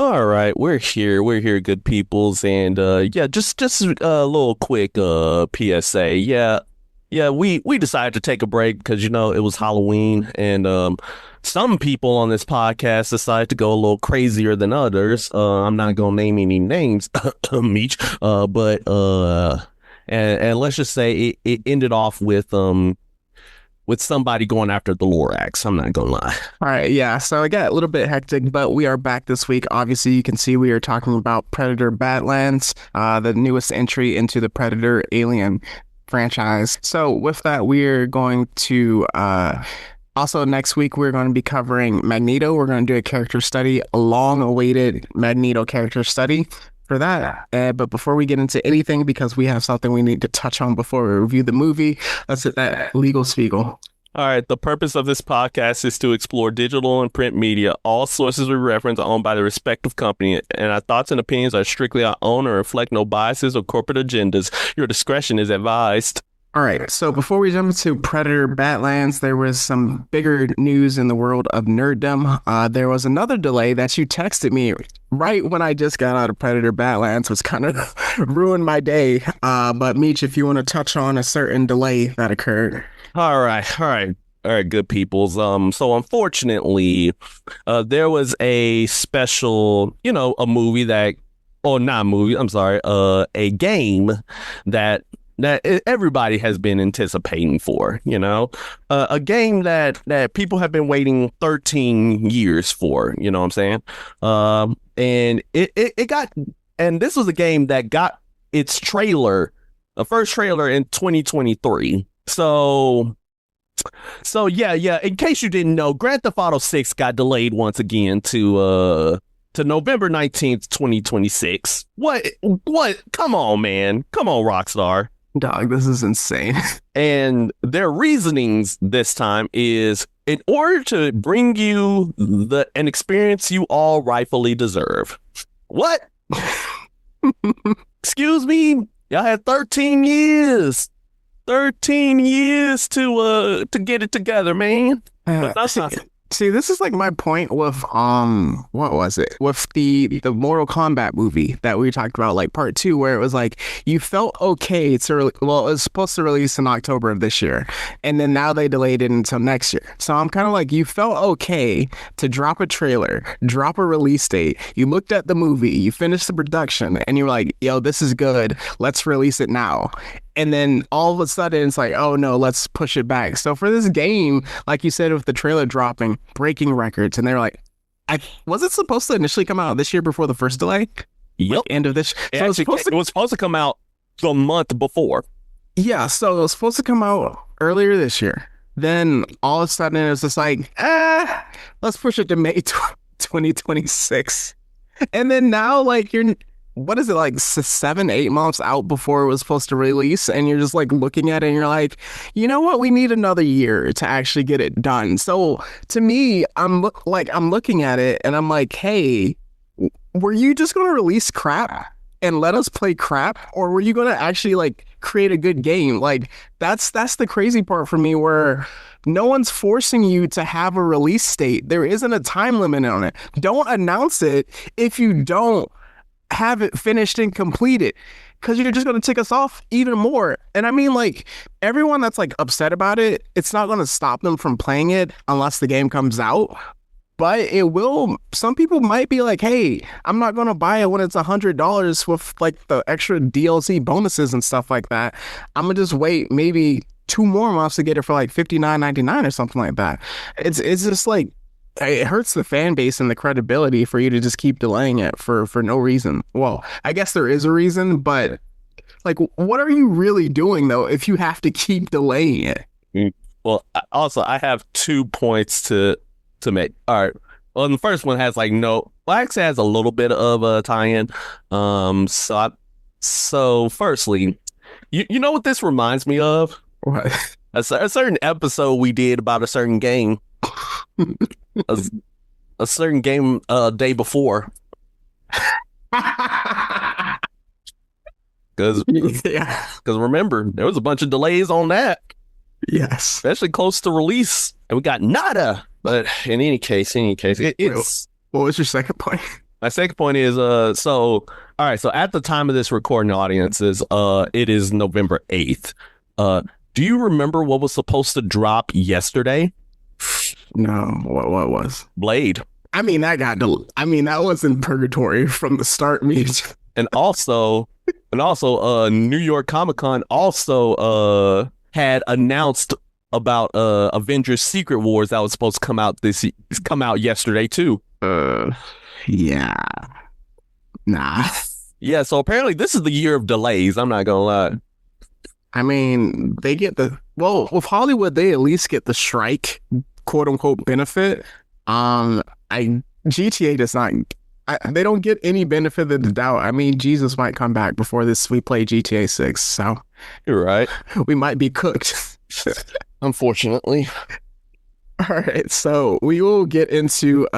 All right, we're here. We're here, good peoples, and yeah, just a little quick PSA. Yeah, we decided to take a break because it was Halloween, and some people on this podcast decided to go a little crazier than others. I'm not gonna name any names, Meech, but and let's just say it ended off with somebody going after the Lorax. I'm not gonna lie. All right, yeah. So it got a little bit hectic, but we are back this week. Obviously, you can see we are talking about Predator Badlands, the newest entry into the Predator Alien franchise. So with that, we're going to also next week we're going to be covering Magneto. We're going to do a character study, a long-awaited Magneto character study for that. But before we get into anything, because we have something we need to touch on before we review the movie, let's hit that legal spiegel. All right. The purpose of this podcast is to explore digital and print media. All sources we reference are owned by the respective company, and our thoughts and opinions are strictly our own and reflect no biases or corporate agendas. Your discretion is advised. All right, so before we jump into Predator Badlands, there was some bigger news in the world of nerddom. There was another delay that you texted me right when I just got out of Predator Badlands, which kind of ruined my day. But Meech, if you want to touch on a certain delay that occurred. All right, good peoples. So unfortunately, there was a special, a movie that, or not a movie, I'm sorry, a game that everybody has been anticipating for, a game that people have been waiting 13 years for, you know what I'm saying? And it got, and this was a game that got its trailer, the first trailer in 2023. So yeah, in case you didn't know, Grand Theft Auto 6 got delayed once again to November 19th, 2026. What? Come on, man. Come on, Rockstar. Dog, this is insane. And their reasonings this time is in order to bring you an experience you all rightfully deserve. What? Excuse me? Y'all had 13 years. 13 years to get it together, man. See, this is like my point with what was it? With the Mortal Kombat movie that we talked about, like part 2, where it was like you felt okay to it was supposed to release in October of this year, and then now they delayed it until next year. So I'm kind of like, you felt okay to drop a trailer, drop a release date. You looked at the movie, you finished the production, and you were like, yo, this is good. Let's release it now. And then all of a sudden it's like, oh no, let's push it back. So for this game, like you said, with the trailer dropping, breaking records, and they're like, was it supposed to initially come out this year before the first delay? Yep. Like end of this. It was supposed to come out the month before. Yeah, so it was supposed to come out earlier this year. Then all of a sudden it was just like, let's push it to May 2026. And then now, like, what is it, like 7-8 months out before it was supposed to release, and you're just like looking at it and you're like, you know what, we need another year to actually get it done. So to me, I'm looking at it and I'm like, hey, were you just gonna release crap and let us play crap, or were you gonna actually like create a good game? Like that's the crazy part for me, where no one's forcing you to have a release date. There isn't a time limit on it. Don't announce it if you don't have it finished and completed, because you're just going to tick us off even more. And I mean, like, everyone that's like upset about it, it's not going to stop them from playing it unless the game comes out. But it will, some people might be like, hey, I'm not going to buy it when it's $100 with like the extra DLC bonuses and stuff like that. I'm going to just wait maybe 2 more months to get it for like $59.99 or something like that. It's just like, it hurts the fan base and the credibility for you to just keep delaying it for no reason. Well, I guess there is a reason, but like, what are you really doing though if you have to keep delaying it? Well, also, I have 2 points to make. All right. Well, the first one has like actually has a little bit of a tie-in. So firstly, you know what this reminds me of? What? A certain episode we did about a certain game. a certain game day before. Because Yeah. remember, there was a bunch of delays on that, Yes. especially close to release, and we got nada. But in any case, it's What was your second point? my second point is so all right, so at the time of this recording, audiences, it is November 8th. Do you remember what was supposed to drop yesterday? No, what was? Blade. I mean, that was in purgatory from the start. And also New York Comic-Con also had announced about Avengers Secret Wars that was supposed to come out yesterday too. Yeah. Nah. Yeah, so apparently this is the year of delays, I'm not gonna lie. I mean, they get with Hollywood, they at least get the strike, quote unquote, benefit. GTA does not. They don't get any benefit of the doubt. I mean, Jesus might come back before this. We play GTA 6, so You're right. we might be cooked. Unfortunately. All right, so we will get into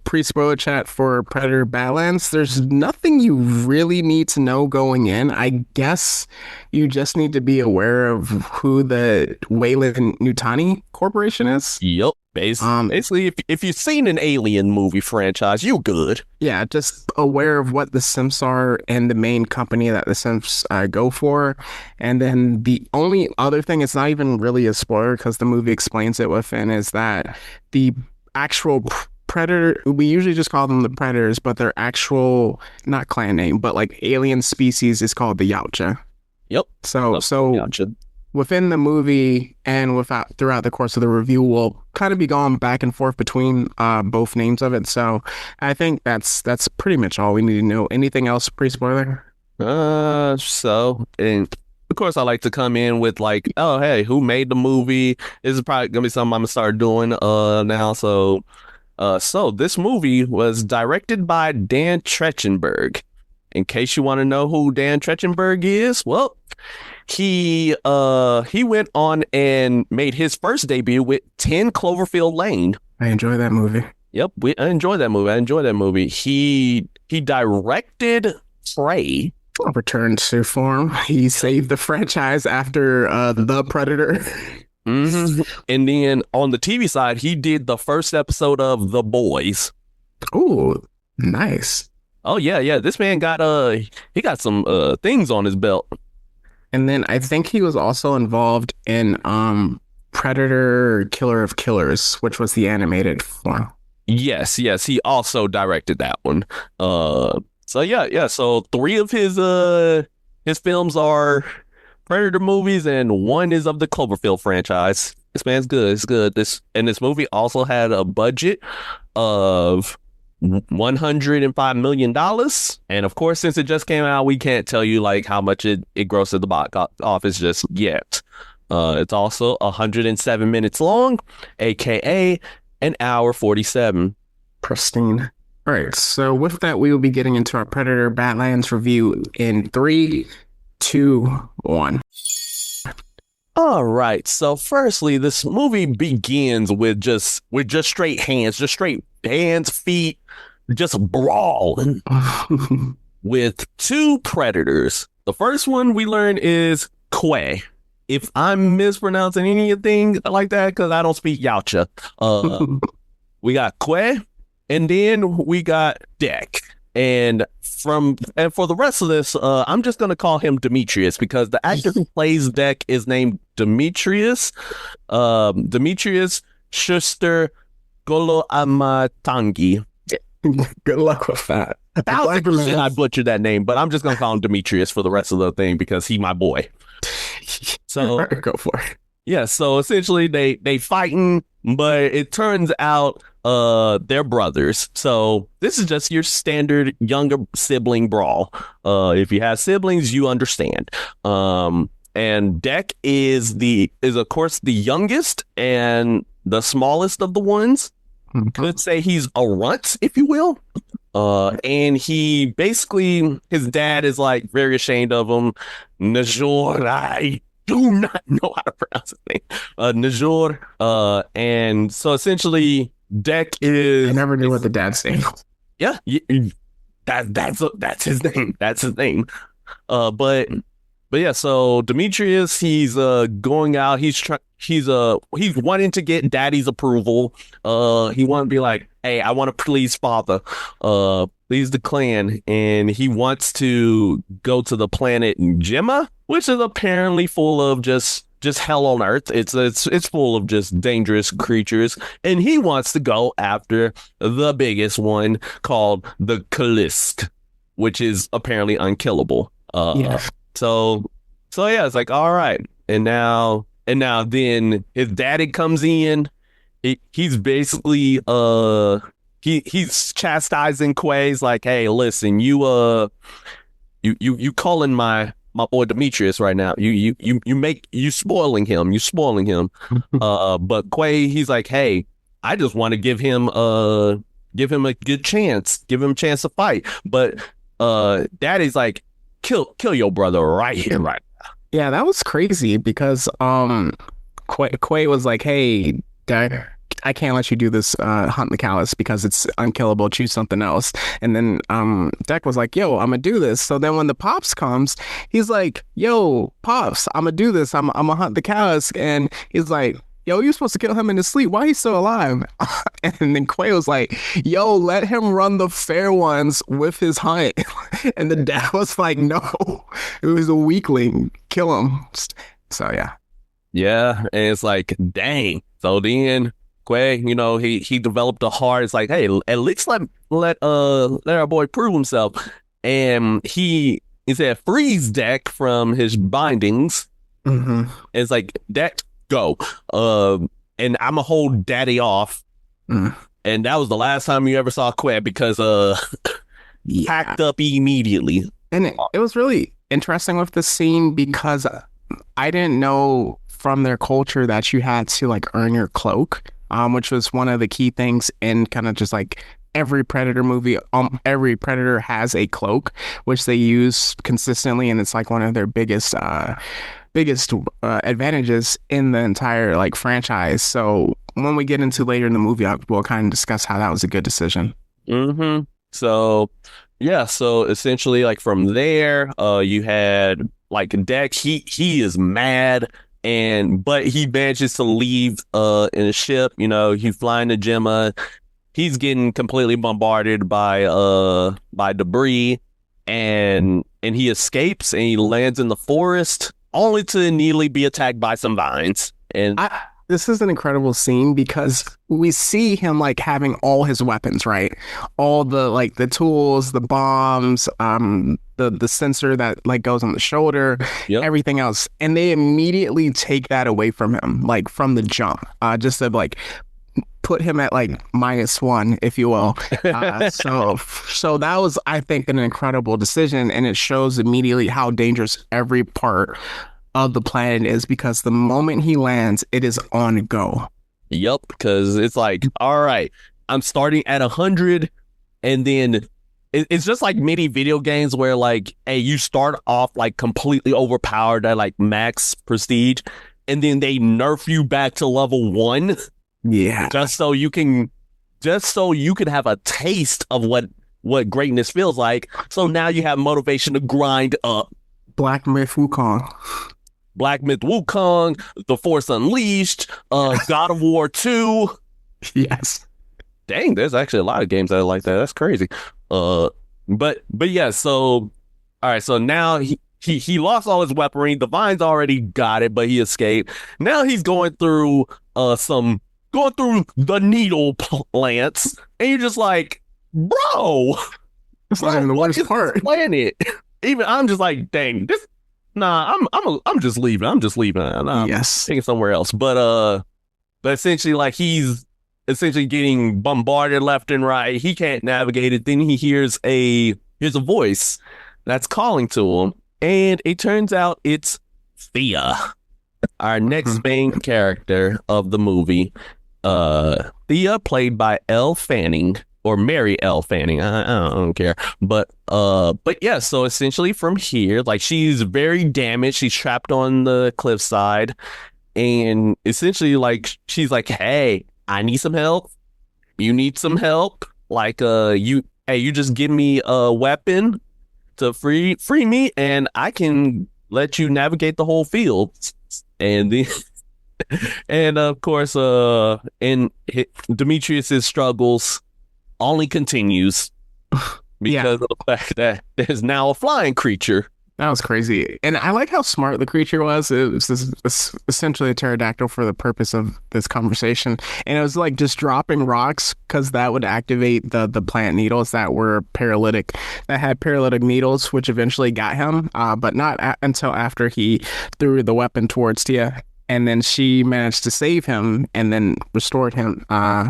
pre-spoiler chat for Predator Badlands. There's nothing you really need to know going in. I guess you just need to be aware of who the Weyland Nutani Corporation is. Yep. Basically, if you've seen an Alien movie franchise, you good. Yeah, just aware of what the Sims are and the main company that the Sims go for. And then the only other thing, it's not even really a spoiler because the movie explains it within, is that the actual Predator, we usually just call them the Predators, but their actual, not clan name, but like alien species is called the Yautja. Yep. So Yautja. Within the movie and throughout the course of the review, we'll kind of be going back and forth between both names of it. So I think that's pretty much all we need to know. Anything else pre-spoiler? And of course I like to come in with like, oh hey, who made the movie? This is probably gonna be something I'm gonna start doing now. So this movie was directed by Dan Trachtenberg. In case you want to know who Dan Trachtenberg is, well, he went on and made his first debut with 10 Cloverfield Lane. I enjoy that movie. Yep, I enjoy that movie. He directed Prey. Return to form. He saved the franchise after The Predator. Mm-hmm. And then on the TV side, he did the first episode of The Boys. Ooh, nice. Oh yeah. This man got he got some things on his belt. And then I think he was also involved in Predator Killer of Killers, which was the animated form. Yes, he also directed that one. So yeah. So 3 of his films are Predator movies, and 1 is of the Cloverfield franchise. This man's good. It's good. This movie also had a budget of $105 million, and of course, since it just came out, we can't tell you like how much it grossed at the box office just yet. It's also 107 minutes long, aka an hour 47. Pristine. All right, so with that, we will be getting into our Predator Badlands review in 3, 2, 1. All right, so firstly, this movie begins with just straight hands, feet, just brawling with 2 predators. The first one we learn is Kwe. If I'm mispronouncing anything like that, because I don't speak Yautja, we got Kwe, and then we got Dek. And for the rest of this, I'm just gonna call him Demetrius because the actor who plays Dek is named Demetrius Schuster Goloamatangi. Good luck with that. I butchered that name, but I'm just gonna call him Demetrius for the rest of the thing because he's my boy. So right, go for it. Yeah, so essentially they fighting, but it turns out they're brothers. So this is just your standard younger sibling brawl. If you have siblings, you understand. And Dek is of course the youngest and the smallest of the ones. Could say he's a runt, if you will. And he basically, his dad is like very ashamed of him. Najor, I do not know how to pronounce his name. Najor. And so essentially, Dek is. I never knew what the dad's name was. Yeah. That's his name. That's his name. But yeah, so Demetrius, he's going out. He's wanting to get Daddy's approval. He want to be like, hey, I want to please Father, please the clan, and he wants to go to the planet Gemma, which is apparently full of just hell on earth. It's full of just dangerous creatures, and he wants to go after the biggest one called the Kalisk, which is apparently unkillable. Yeah. So yeah, it's like, all right, and now then his daddy comes in. He's basically he's chastising Quay's like, hey, listen, you calling my boy Demetrius right now. You spoiling him. But Quay, he's like, hey, I just want to give him a good chance, give him a chance to fight. But Daddy's like, kill your brother right here, right now. Yeah, that was crazy because Quay was like, hey, Dad, I can't let you do this hunt the callus because it's unkillable. Choose something else. And then Deck was like, yo, I'm gonna do this. So then when the Pops comes, he's like, yo, Pops, I'm gonna do this. I'm gonna hunt the callus. And he's like, yo, you're supposed to kill him in his sleep. Why he's still alive? And then Quay was like, yo, let him run the fair ones with his hunt. And the dad was like, no, it was a weakling. Kill him. So yeah. Yeah, and it's like, dang. So then Quay, he developed a heart. It's like, hey, at least let our boy prove himself. And he said, freeze Deck from his bindings. Mm-hmm. It's like, Deck, go. And I'ma hold Daddy off. And that was the last time you ever saw Quay because packed up immediately. And it was really interesting with this scene because I didn't know from their culture that you had to like earn your cloak, which was one of the key things in kind of just like every Predator movie. Every Predator has a cloak, which they use consistently, and it's like one of their biggest advantages in the entire like franchise. So when we get into later in the movie, we'll kind of discuss how that was a good decision. So yeah, so essentially like from there, you had like Deck. He is mad, but he manages to leave in a ship. He's flying to Gemma. He's getting completely bombarded by debris, and he escapes and he lands in the forest, only to immediately be attacked by some vines. And this is an incredible scene because we see him like having all his weapons, right? All the like the tools, the bombs, the sensor that like goes on the shoulder, everything else. And they immediately take that away from him, like from the jump, just to like put him at like -1, if you will. So that was, I think, an incredible decision, and it shows immediately how dangerous every part of the planet is, because the moment he lands, it is on go. Yep, because it's like, all right, I'm starting at 100, and then it's just like many video games where like, hey, you start off like completely overpowered at like max prestige, and then they nerf you back to level 1. Yeah, just so you can have a taste of what greatness feels like. So now you have motivation to grind up. Black Myth Wukong, The Force Unleashed, God of War 2. Yes. Dang, there's actually a lot of games that are like that. That's crazy. But yeah, so all right, so now he lost all his weaponry. The vines already got it, but he escaped. Now he's going through the needle plants, and you're just like, bro, it's not even the worst part. Planet. Even I'm just like, dang, this. Nah, I'm just leaving. I'm taking somewhere else. But essentially, like, he's essentially getting bombarded left and right. He can't navigate it. Then he hears a voice that's calling to him, and it turns out it's Thea, our next main character of the movie. Thea, played by Elle Fanning, or Mary L. Fanning. I don't care. But yeah, so essentially from here, like, she's very damaged. She's trapped on the cliffside, and essentially, like, she's like, hey, I need some help. You need some help. Like, you hey, you just give me a weapon to free me, and I can let you navigate the whole field. And the and of course, Demetrius's struggles only continues Yeah, because of the fact that there's now a flying creature. that was crazy. And I like how smart the creature was. It was essentially a pterodactyl for the purpose of this conversation. And it was like just dropping rocks because that would activate the plant needles that were paralytic, that had paralytic needles, which eventually got him, but not until after he threw the weapon towards Tia. And then she managed to save him and then restored him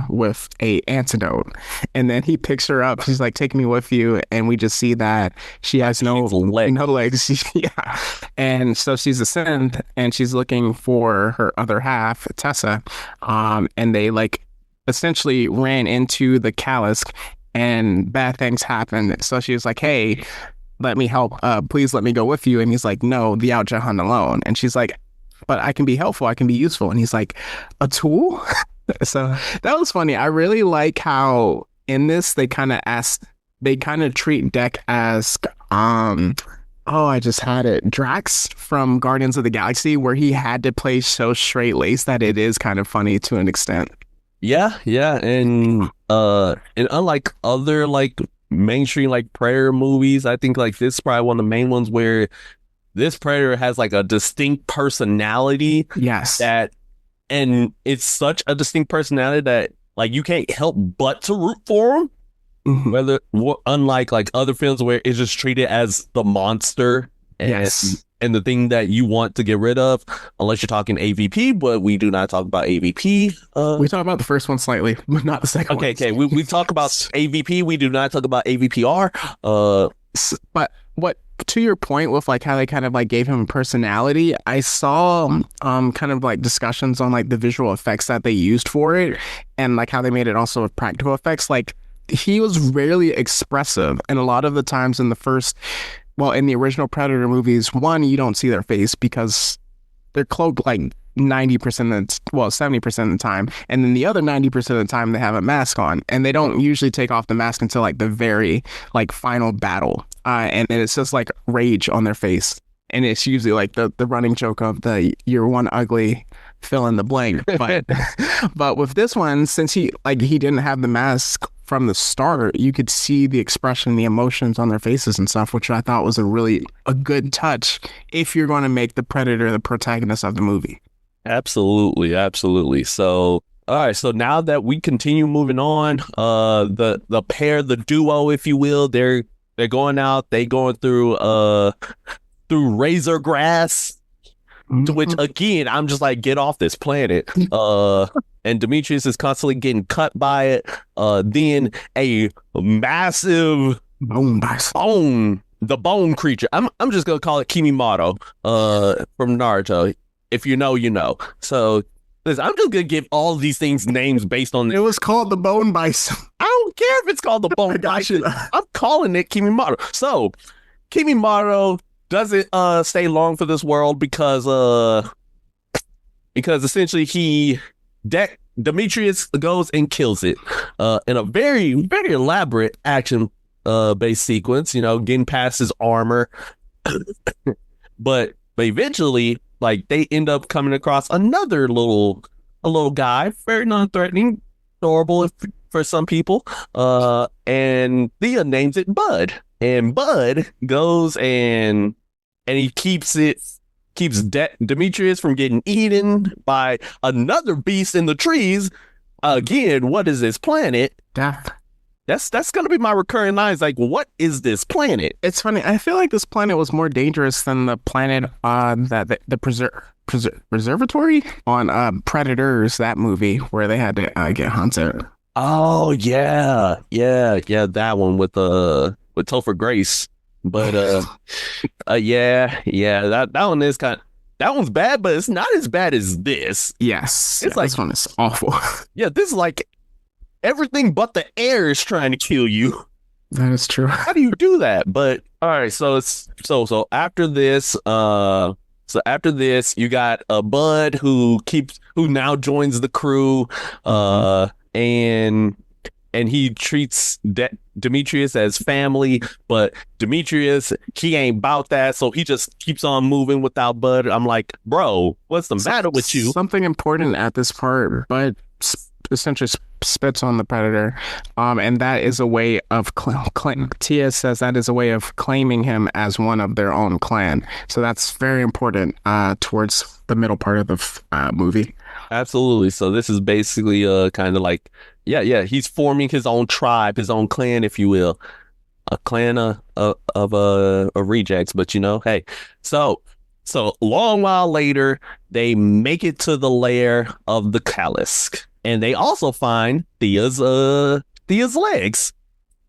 with a antidote. And then he picks her up. She's like, "Take me with you." And we just see that she has no legs. Yeah. And so she's a synth and she's looking for her other half, Tessa. And they like essentially ran into the Calisk and bad things happened. So she was like, "Hey, let me help. Please let me go with you." And he's like, "No, the Outja hunt alone." And she's like, "But I can be helpful. I can be useful." And he's like, "A tool?" So that was funny. I really like how in this they kind of treat Deck as oh, I just had it. Drax from Guardians of the Galaxy, where he had to play so straight laced that it is kind of funny to an extent. Yeah, yeah, and unlike other like mainstream like Predator movies, I think like this is probably one of the main ones where this Predator has like a distinct personality. Yes. And it's such a distinct personality that like you can't help but to root for him. Unlike like other films where it's just treated as the monster and the thing that you want to get rid of, unless you're talking AVP, but we do not talk about AVP. We talk about the first one slightly, but not the second one. Okay. We talk about AVP. We do not talk about AVPR. But what, to your point with like how they kind of like gave him personality, I saw kind of like discussions on like the visual effects that they used for it and like how they made it also with practical effects. Like he was rarely expressive, and a lot of the times in the original Predator movies, one, you don't see their face because they're cloaked like 70% of the time, and then the other 90% of the time they have a mask on, and they don't usually take off the mask until like the very like final battle, and then it's just like rage on their face, and it's usually like the running joke of the "you're one ugly fill in the blank." But with this one, since he didn't have the mask from the start, you could see the expression, the emotions on their faces and stuff, which I thought was a good touch if you're going to make the Predator the protagonist of the movie. Absolutely. So, all right. So now that we continue moving on, the pair, the duo, if you will, they're going out. They going through razor grass, to which again I'm just like, get off this planet. And Demetrius is constantly getting cut by it. Then a massive the bone creature. I'm just gonna call it Kimimaro from Naruto. If you know, you know. So listen, I'm just gonna give all these things names based on it was called the Bone Bison. I don't care if it's called the Bone Bison. I'm calling it Kimimaro. So Kimimaro doesn't stay long for this world because essentially Demetrius goes and kills it in a very, very elaborate action based sequence, getting past his armor. but eventually, like, they end up coming across another little guy, very non-threatening, adorable for some people, and Thea names it Bud, and Bud goes and he keeps Demetrius from getting eaten by another beast in the trees. Again, what is this planet? Death. That's gonna be my recurring lines. Like, what is this planet? It's funny. I feel like this planet was more dangerous than the planet that the preservatory on Predators, that movie where they had to get hunted. Oh yeah, that one with Topher Grace. But yeah, that one is that one's bad, but it's not as bad as this. Yes, it's like, this one is awful. Yeah, this is like everything but the air is trying to kill you. That is true. How do you do that? But all right, so after this, you got a Bud who now joins the crew, and and he treats Demetrius as family, but Demetrius, he ain't about that, so he just keeps on moving without Bud. I'm like, bro, what's the matter with you? Something important at this part, but essentially spits on the Predator, and that is a way of Tia says that is a way of claiming him as one of their own clan. So that's very important towards the middle part of the movie. Absolutely. So this is basically kind of like, yeah, he's forming his own tribe, his own clan, if you will, a clan of rejects. But hey, so long while later, they make it to the lair of the Kalisk. And they also find Thea's legs.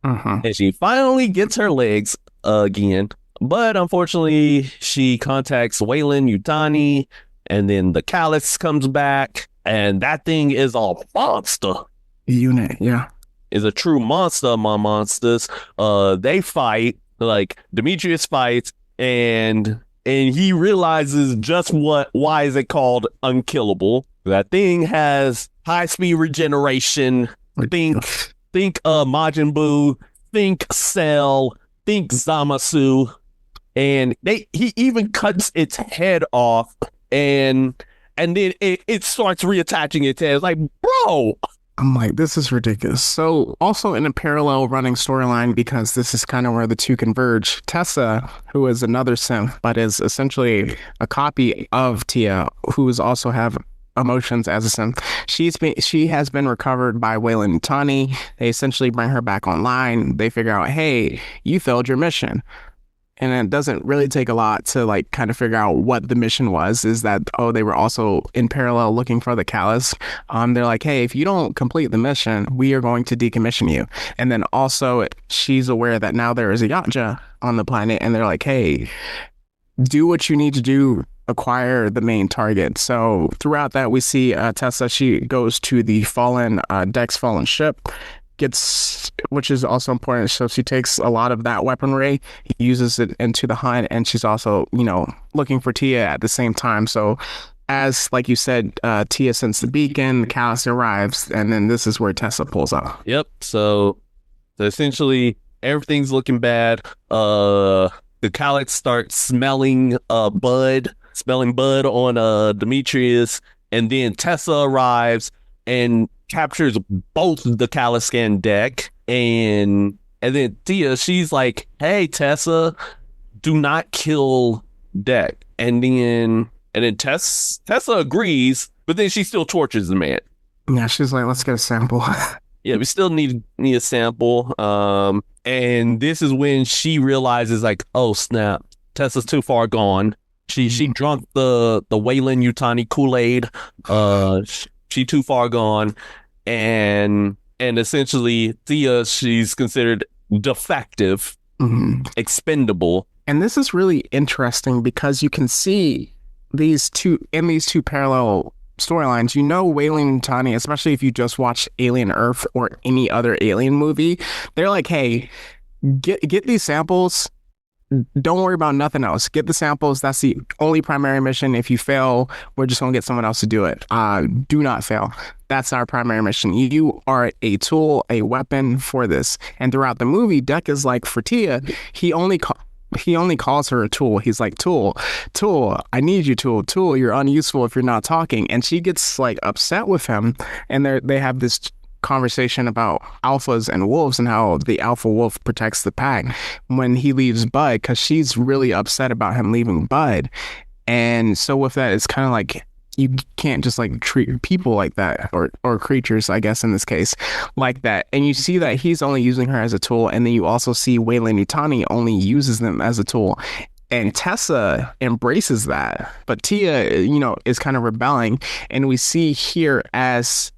And she finally gets her legs again. But unfortunately, she contacts Weyland-Yutani, and then the Kalisk comes back, and that thing is a monster. Unit, yeah. Is a true monster among monsters. They fight, like Demetrius fights, and he realizes just why is it called unkillable. That thing has high-speed regeneration. Think Majin Buu. Think Cell. Think Zamasu. And he even cuts its head off, and then it starts reattaching its head. It's like, bro. I'm like, this is ridiculous. So also in a parallel running storyline, because this is kind of where the two converge, Tessa, who is another synth, but is essentially a copy of Tia, who is also have emotions as a synth. She has been recovered by Weyland-Yutani. They essentially bring her back online. They figure out, hey, you failed your mission. And it doesn't really take a lot to like kind of figure out what the mission was. Is that, they were also in parallel looking for the Kalisk. They're like, hey, if you don't complete the mission, we are going to decommission you. And then also she's aware that now there is a Yautja on the planet, and they're like, hey, do what you need to do, acquire the main target. So throughout that, we see Tessa, she goes to the Dex fallen ship, which is also important. So she takes a lot of that weaponry, uses it into the hunt, and she's also, looking for Tia at the same time. So as, like you said, Tia sends the beacon, the Kalisk arrives, and then this is where Tessa pulls up. Yep. So essentially everything's looking bad. The Kalisk starts smelling bud on Demetrius, and then Tessa arrives and captures both the Kalisk and Deck, and then Tia, she's like, hey, Tessa, do not kill Deck. And then Tessa agrees, but then she still tortures the man. Yeah, she's like, let's get a sample. Yeah, we still need a sample. And this is when she realizes, like, oh snap, Tessa's too far gone. She drunk the Weyland-Yutani Kool-Aid. She too far gone, and essentially Thea, she's considered defective, expendable. And this is really interesting because you can see these two parallel storylines. Weyland-Yutani, especially if you just watch Alien Earth or any other Alien movie, they're like, hey, get these samples. Don't worry about nothing else. Get the samples. That's the only primary mission. If you fail, we're just going to get someone else to do it. Do not fail. That's our primary mission. You are a tool, a weapon for this. And throughout the movie, Deck is like, for Tia, he only calls her a tool. He's like, tool, I need you, tool, you're unuseful if you're not talking. And she gets like upset with him, and they have this conversation about alphas and wolves and how the alpha wolf protects the pack when he leaves Bud, because she's really upset about him leaving Bud. And so with that, it's kind of like, you can't just like treat people like that, or creatures, I guess in this case, like that. And you see that he's only using her as a tool, and then you also see Weyland-Yutani only uses them as a tool. And Tessa embraces that, but Tia, is kind of rebelling. And we see here as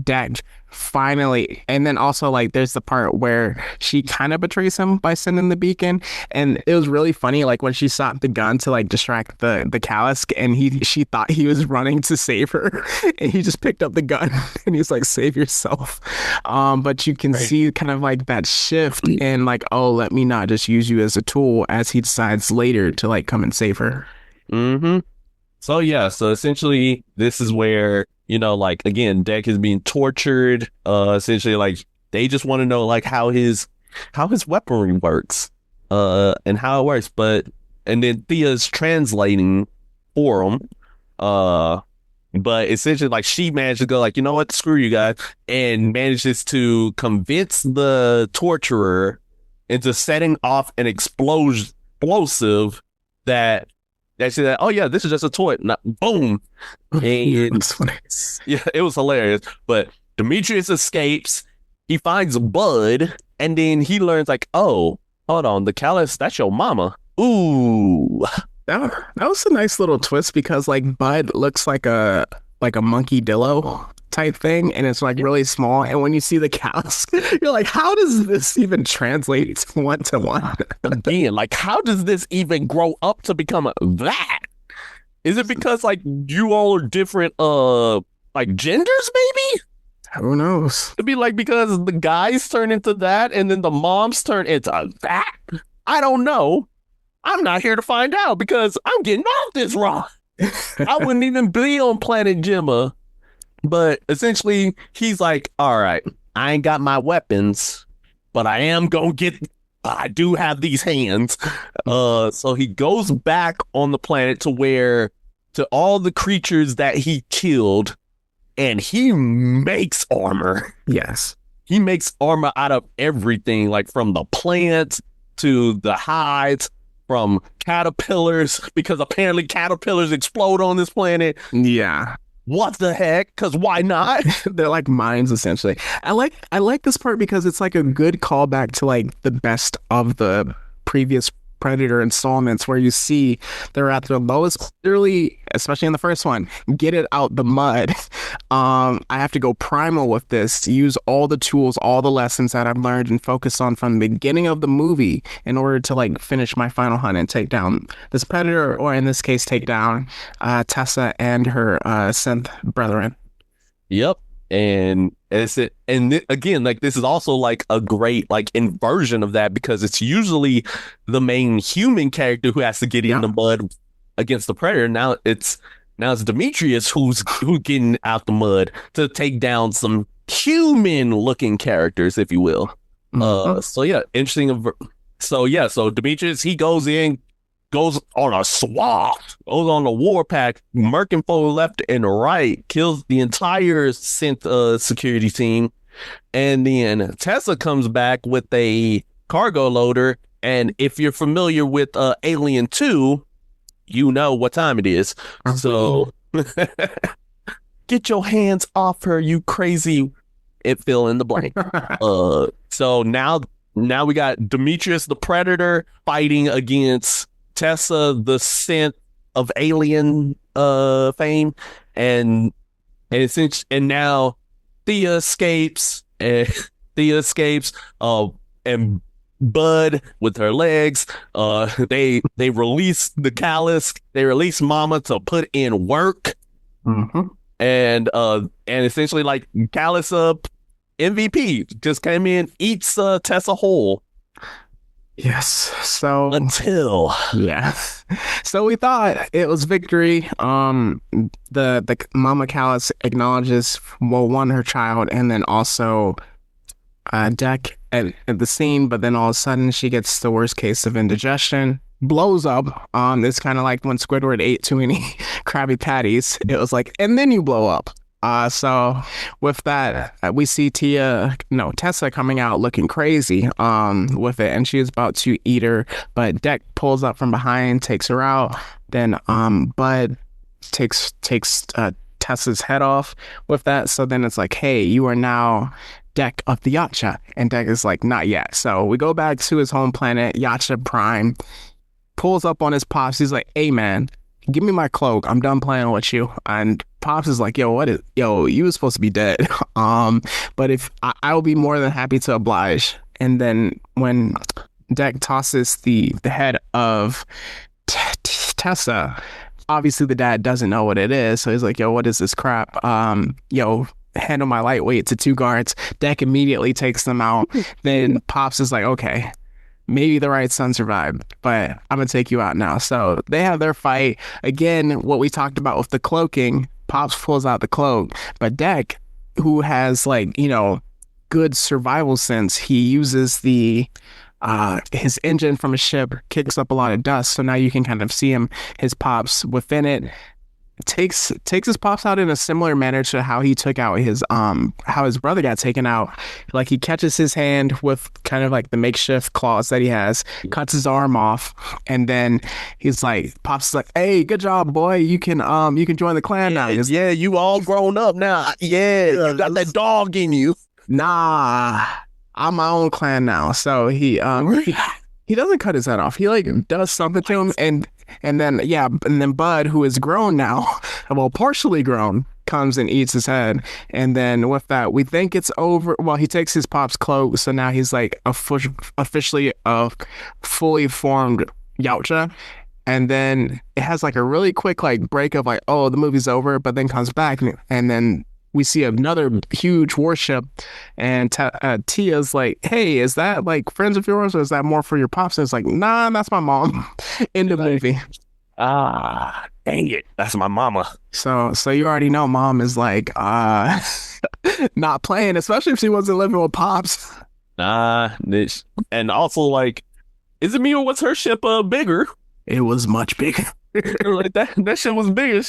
Deck finally, and then also like there's the part where she kind of betrays him by sending the beacon, and it was really funny, like when she shot the gun to like distract the Kalisk, and she thought he was running to save her, and he just picked up the gun and he's like, save yourself. But you can see kind of like that shift in like, oh, let me not just use you as a tool, as he decides later to like come and save her. So yeah, so essentially this is where like again, Deck is being tortured. Essentially, like they just want to know like how his weaponry works, and how it works. And then Thea's translating for him. But essentially, like she managed to go like, you know what, screw you guys, and manages to convince the torturer into setting off an explosive that said, oh yeah, this is just a toy. Boom. And yeah, it was hilarious. But Demetrius escapes. He finds Bud, and then he learns like, oh, hold on, the callus, that's your mama. Ooh. That was a nice little twist because like Bud looks like a monkey dillo type thing, and it's like really small. And when you see the callus, you're like, how does this even translate to 1-to-1? Again, like how does this even grow up to become that? Is it because like you all are different like genders maybe? Who knows? It'd be like because the guys turn into that and then the moms turn into that. I don't know. I'm not here to find out because I'm getting off this wrong. I wouldn't even be on Planet Gemma. But essentially, he's like, all right, I ain't got my weapons, but I do have these hands. So he goes back on the planet to all the creatures that he killed, and he makes armor. Yes. He makes armor out of everything, like from the plants to the hides, from caterpillars, because apparently caterpillars explode on this planet. Yeah. What the heck? Because why not? They're like mines, essentially. I like this part because it's like a good callback to like the best of the previous Predator installments where you see they're at their lowest, literally, especially in the first one, get it out the mud. I have to go primal with this, use all the tools, all the lessons that I've learned and focus on from the beginning of the movie in order to like finish my final hunt and take down this Predator, or in this case, take down Tessa and her synth brethren. Yep. And again, like this is also like a great like inversion of that because it's usually the main human character who has to get in the mud against the Predator. Now it's Demetrius who's getting out the mud to take down some human looking characters, if you will. So yeah, interesting. So Demetrius, he goes on a swath, goes on a warpath, murking folk left and right, kills the entire synth security team, and then Tessa comes back with a cargo loader. And if you're familiar with Alien 2, you know what time it is. So get your hands off her, you crazy! It fill in the blank. So now we got Demetrius the Predator fighting against Tessa, the synth of Alien fame, and now Thea escapes, and Bud with her legs. They release the callus. They release Mama to put in work, and essentially like Callus MVP just came in, eats Tessa whole. Yes. So So we thought it was victory. The Mama Callus acknowledges her child, and then also Deck at the scene, but then all of a sudden she gets the worst case of indigestion, blows up. It's kind of like when Squidward ate too many Krabby Patties. It was like, and then you blow up. So with that, we see Tessa coming out looking crazy with it, and she is about to eat her, but Deck pulls up from behind, takes her out. Then Bud takes Tessa's head off with that. So then it's like, hey, you are now Deck of the Yacha, and Deck is like, not yet. So we go back to his home planet, Yacha Prime, pulls up on his pops. He's like, hey man, give me my cloak, I'm done playing with you. And Pops is like, you were supposed to be dead. But if I will be more than happy to oblige. And then when Deck tosses the head of Tessa, obviously the dad doesn't know what it is, so he's like, what is this crap? Handle my lightweight to 2 guards. Deck immediately takes them out. Then Pops is like, okay, maybe the right son survived, but I'm gonna take you out now. So they have their fight again. What we talked about with the cloaking, Pops pulls out the cloak, but Deck, who has like, good survival sense, he uses the his engine from a ship, kicks up a lot of dust, so now you can kind of see his Pops within it. Takes his Pops out in a similar manner to how he took out his how his brother got taken out. Like he catches his hand with kind of like the makeshift claws that he has, cuts his arm off, and then he's like, Pops is like, "Hey, good job, boy. You can join the clan now." Yeah, you all grown up now. Yeah, you got that dog in you. Nah, I'm my own clan now. So he doesn't cut his head off. He like does something to him, and then Bud, who is grown now, well, partially grown, comes and eats his head. And then with that, we think it's over. Well, he takes his Pop's cloak, so now he's like officially a fully formed Yautja. And then it has like a really quick like break of like, oh, the movie's over, but then comes back, and then we see another huge warship, and Tia's like, "Hey, is that like friends of yours, or is that more for your Pops?" And it's like, "Nah, that's my mom." In the movie. Dang it, that's my mama. So you already know mom is like, not playing, especially if she wasn't living with Pops. And also like, is it me or was her ship bigger? It was much bigger. Like that shit was bigger.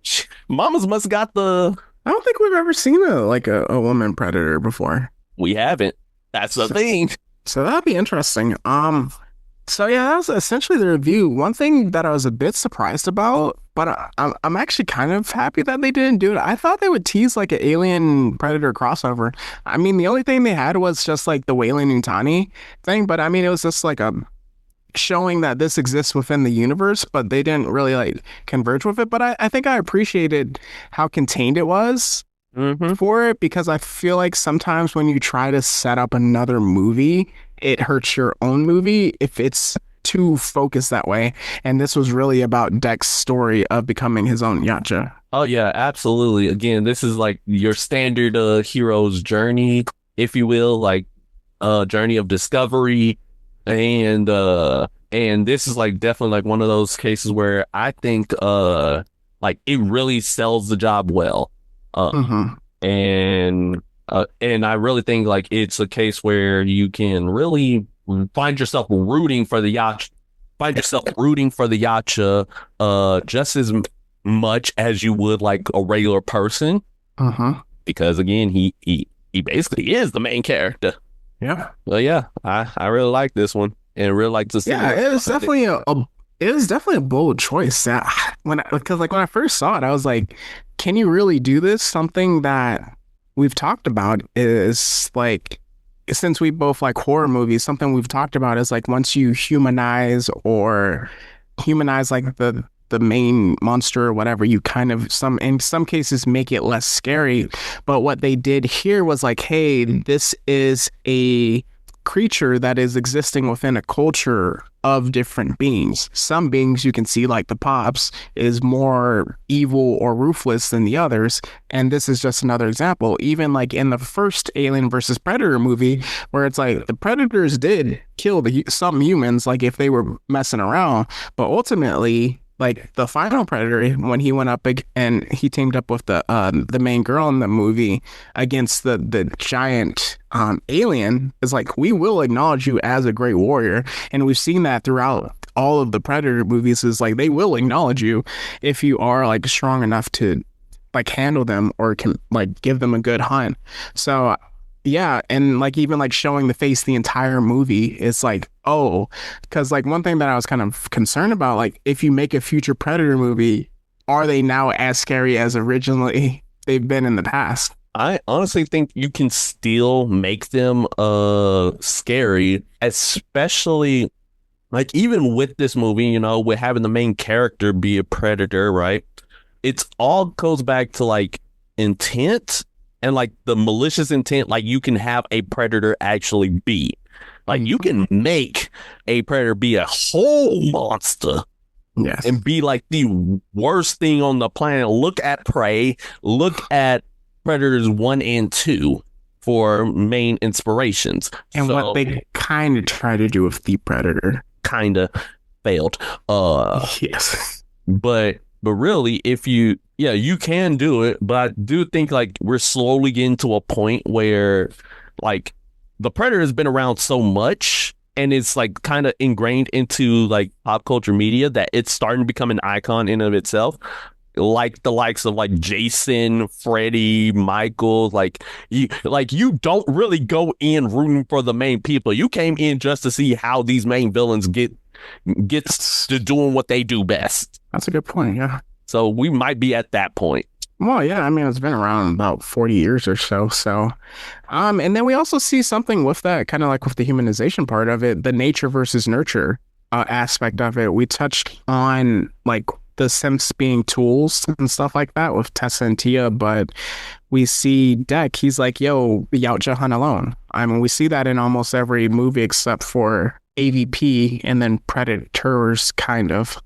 She Mamas must got the. I don't think we've ever seen a woman predator before. We haven't. That's the thing. So that'd be interesting. So yeah, that was essentially the review. One thing that I was a bit surprised about, but I'm actually kind of happy that they didn't do it. I thought they would tease like an alien predator crossover. I mean, the only thing they had was just like the Weyland Yutani thing, but I mean, it was just like a showing that this exists within the universe, but they didn't really like converge with it. But I think I appreciated how contained it was for it, because I feel like sometimes when you try to set up another movie, it hurts your own movie if it's too focused that way. And this was really about Deck's story of becoming his own Yautja. Oh yeah, absolutely. Again, this is like your standard hero's journey, if you will, like journey of discovery. And this is like definitely like one of those cases where I think like it really sells the job well. And I really think like it's a case where you can really find yourself rooting for the Yautja, just as much as you would like a regular person. Because again, he basically is the main character. Yeah. Well, yeah, I really like this one, and really like to see. Yeah, it was definitely a bold choice. Because when I first saw it, I was like, can you really do this? Something that we've talked about is like, since we both like horror movies, something we've talked about is like once you humanize like the main monster or whatever, you kind of in some cases make it less scary. But what they did here was like, hey, this is a creature that is existing within a culture of different beings. Some beings you can see, like the Pops, is more evil or ruthless than the others, and this is just another example. Even like in the first Alien versus Predator movie, where it's like the Predators did kill some humans, like if they were messing around, but ultimately, like the final Predator, when he went up and he teamed up with the main girl in the movie against the giant alien, is like, we will acknowledge you as a great warrior. And we've seen that throughout all of the Predator movies, is like they will acknowledge you if you are like strong enough to like handle them or can like give them a good hunt. So yeah, and like even like showing the face the entire movie, it's like, oh, because like one thing that I was kind of concerned about, like if you make a future Predator movie, are they now as scary as originally they've been in the past? I honestly think you can still make them scary, especially like even with this movie, you know, with having the main character be a predator, right? It's all goes back to like intent. And like the malicious intent, like you can have a predator actually be. Like you can make a predator be a whole monster. Yes. And be like the worst thing on the planet. Look at Prey. Look at Predators 1 and 2 for main inspirations. And what they kind of try to do with the Predator. Kind of failed. Yes. But But really, if you, yeah, you can do it. But I do think like we're slowly getting to a point where like the Predator has been around so much and it's like kind of ingrained into like pop culture media that it's starting to become an icon in of itself. Like the likes of like Jason, Freddy, Michael, like you don't really go in rooting for the main people. You came in just to see how these main villains gets to doing what they do best. That's a good point. Yeah. So we might be at that point. Well, yeah, I mean, it's been around about 40 years or so. So, and then we also see something with that, kind of like with the humanization part of it, the nature versus nurture aspect of it. We touched on like the Sims being tools and stuff like that with Tessa and Tia, but we see Deck, he's like, yo, Yautja hunt alone. I mean, we see that in almost every movie except for AVP and then Predators, kind of.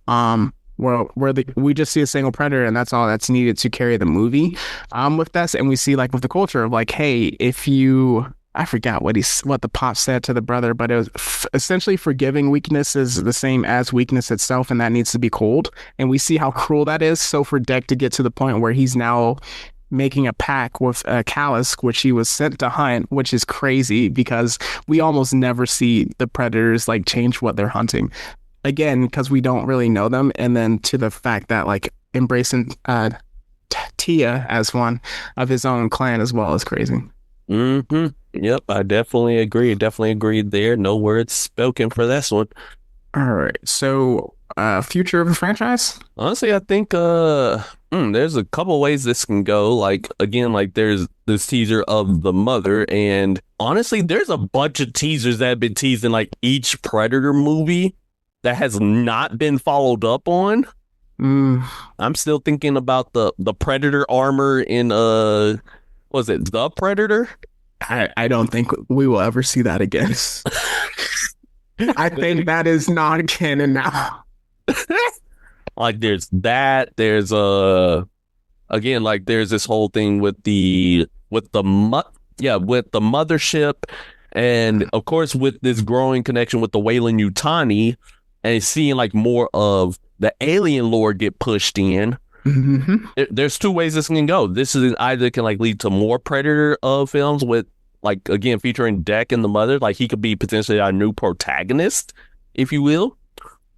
We just see a single predator and that's all that's needed to carry the movie with this. And we see like with the culture of like, hey, if you, I forgot what the pop said to the brother, but it was essentially forgiving weakness is the same as weakness itself, and that needs to be cold. And we see how cruel that is. So for Deck to get to the point where he's now making a pack with Callus, which he was sent to hunt, which is crazy because we almost never see the predators like change what they're hunting. Again, because we don't really know them, and then to the fact that like embracing Tia as one of his own clan as well is crazy. Mm-hmm. Yep, I definitely agree. Definitely agreed there. No words spoken for this one. All right. So, future of the franchise? Honestly, I think there's a couple ways this can go. Like again, like there's this teaser of the mother, and honestly, there's a bunch of teasers that have been teased in like each Predator movie that has not been followed up on. I'm still thinking about the Predator armor in was it The Predator? I don't think we will ever see that again. I think that is not canon now. Like there's that. There's again, like there's this whole thing with the mothership, and of course with this growing connection with the Weyland-Yutani. And seeing like more of the alien lore get pushed in. Mm-hmm. There's two ways this can go. This is either can like lead to more Predator films with like again featuring Deck and the mother. Like he could be potentially our new protagonist, if you will,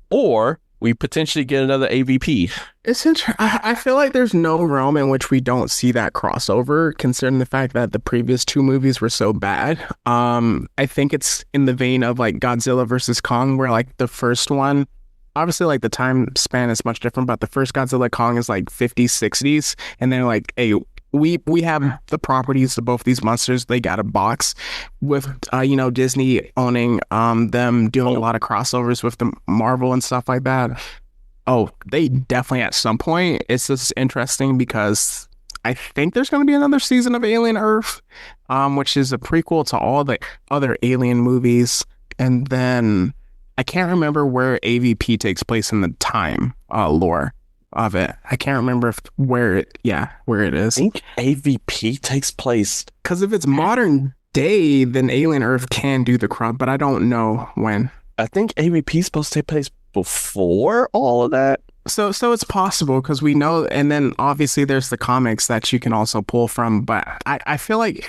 or we potentially get another AVP. It's interesting. I feel like there's no realm in which we don't see that crossover, considering the fact that the previous two movies were so bad. I think it's in the vein of like Godzilla versus Kong, where like the first one, obviously like the time span is much different, but the first Godzilla Kong is like 50s, 60s, and then like we have the properties of both these monsters. They got a box with Disney owning them doing a lot of crossovers with the Marvel and stuff like that. Oh, they definitely at some point. It's just interesting because I think there's going to be another season of Alien Earth, which is a prequel to all the other Alien movies. And then I can't remember where AVP takes place in the time lore of it. I can't remember where it is. I think AVP takes place because if it's modern day, then Alien Earth can do the crop, but I don't know when. I think AVP is supposed to take place before all of that. So it's possible because we know, and then obviously there's the comics that you can also pull from, but I feel like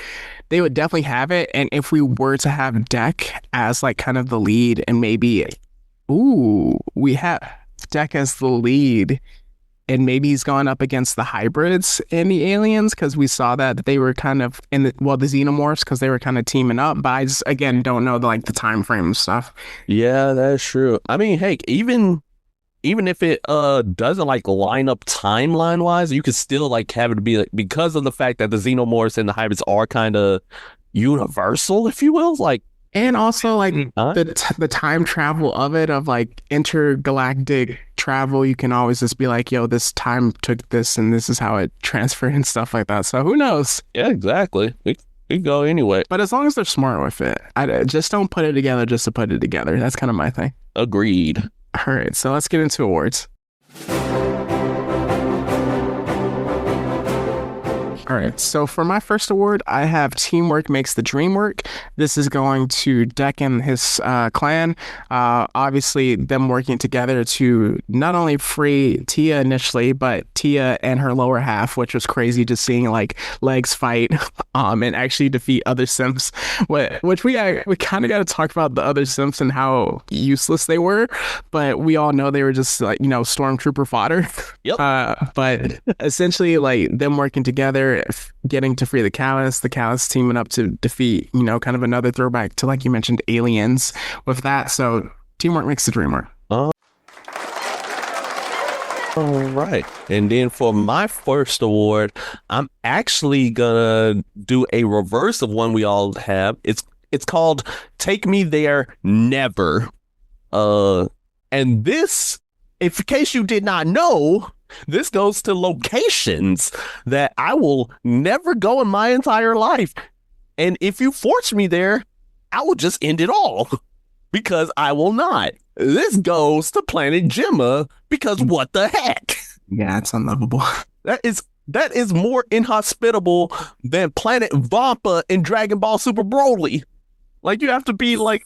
they would definitely have it. And if we were to have Deck as like kind of the lead, and maybe, we have Deck as the lead, and maybe he's gone up against the hybrids and the aliens, because we saw that they were kind of the xenomorphs, because they were kind of teaming up. But I just, again, don't know the time frame and stuff. Yeah, that's true. I mean, hey, even if it doesn't like line up timeline wise, you could still like have it be like, because of the fact that the xenomorphs and the hybrids are kind of universal, if you will, like. And also like the time travel of it, of like intergalactic travel, you can always just be like, yo, this time took this and this is how it transferred and stuff like that. So who knows? Yeah, exactly. We go anyway. But as long as they're smart with it, I just don't put it together just to put it together. That's kind of my thing. Agreed. All right, so let's get into awards. All right. So for my first award, I have Teamwork Makes the Dream Work. This is going to Deck and his clan. Obviously, them working together to not only free Tia initially, but Tia and her lower half, which was crazy just seeing like legs fight and actually defeat other simps. Which we kind of got to talk about the other simps and how useless they were. But we all know they were just like, stormtrooper fodder. Yep. But essentially, like them working together, getting to free the Callus teaming up to defeat, kind of another throwback to, like you mentioned, aliens with that. So teamwork makes the dream work. All right. And then for my first award, I'm actually gonna do a reverse of one we all have. It's called Take Me There Never. And this, in case you did not know, this goes to locations that I will never go in my entire life. And if you force me there, I will just end it all because I will not. This goes to Planet Gemma because what the heck? Yeah, it's unlovable. That is more inhospitable than Planet Vampa in Dragon Ball Super Broly. Like, you have to be like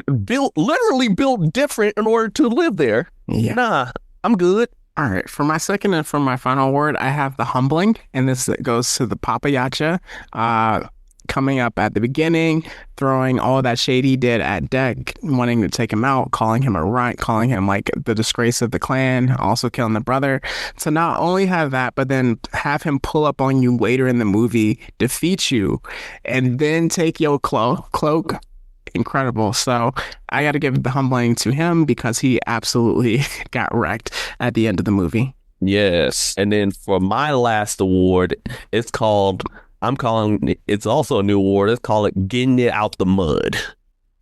literally built different in order to live there. Yeah. Nah, I'm good. All right, for my second and for my final award, I have The Humbling, and this goes to the Papa Yacha, coming up at the beginning, throwing all that shade he did at Deck, wanting to take him out, calling him a runt, calling him like the disgrace of the clan, also killing the brother. To not only have that, but then have him pull up on you later in the movie, defeat you, and then take your cloak. Incredible. So I got to give The Humbling to him because he absolutely got wrecked at the end of the movie. Yes. And then for my last award, it's also a new award. It's called Getting It Out the Mud,